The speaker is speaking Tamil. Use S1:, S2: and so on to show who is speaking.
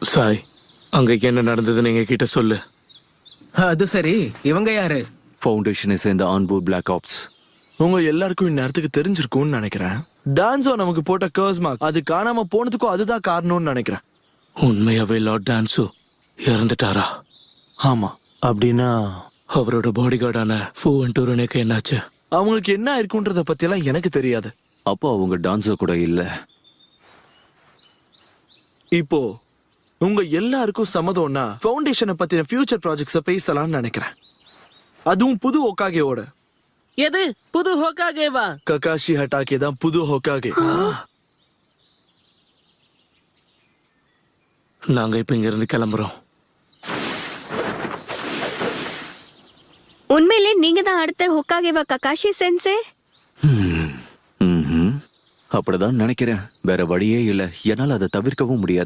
S1: சாய், அங்க என்ன நடந்ததுன்னு எங்க கிட்ட சொல்லு.
S2: அது சரி, இவங்க யாரு?
S3: ஃபவுண்டேஷனை சேர்ந்த ஆன்போர்ட் பிளாக் ஆப்ஸ்.
S4: உங்க எல்லாருக்கும் இந்நேரத்துக்கு தெரிஞ்சிருக்கும்னு நினைக்கிறேன். டான்ஸோ நமக்கு போட்ட கர்ஸ் மார்க், அது காணாம போனதுக்கும் அதுதான் காரணம்னு நினைக்கிறேன்.
S1: உண்மையாவே லார்ட் டான்ஸோ இறந்துட்டாரா?
S4: ஆமா.
S5: அப்படின்னா
S1: அவரோட பாடி கார்டான ஃபூ அண்ட் டூரனுக்கு என்னாச்சு?
S4: அவங்களுக்கு என்ன இருக்குன்றத பத்தி எல்லாம் எனக்கு தெரியாது.
S3: அப்போ அவங்க டான்ஸோ கூட இல்ல.
S4: இப்போ உங்க எல்லாருக்கும் சம்மதம்னா ஃபவுண்டேஷனை பத்தின ஃபியூச்சர் ப்ராஜெக்ட்ஸை பேசலாம்னு நினைக்கிறேன். அதுவும் புது ஹோக்காகேவோட.
S6: எது புது ஹோக்காகேவா?
S4: ககாஷி ஹட்டாகே தான் புது ஹோக்காகே.
S1: நாங்க இப்ப இங்க இருந்து கிளம்புறோம்.
S7: உண்மையிலே நீங்க தான் அடுத்த ஹோக்காகேவா ககாஷி சென்சே?
S3: அப்படிதான் நினைக்கிறேன். வேற வழியே இல்ல. என்னால அதை தவிர்க்கவும் முடியாது.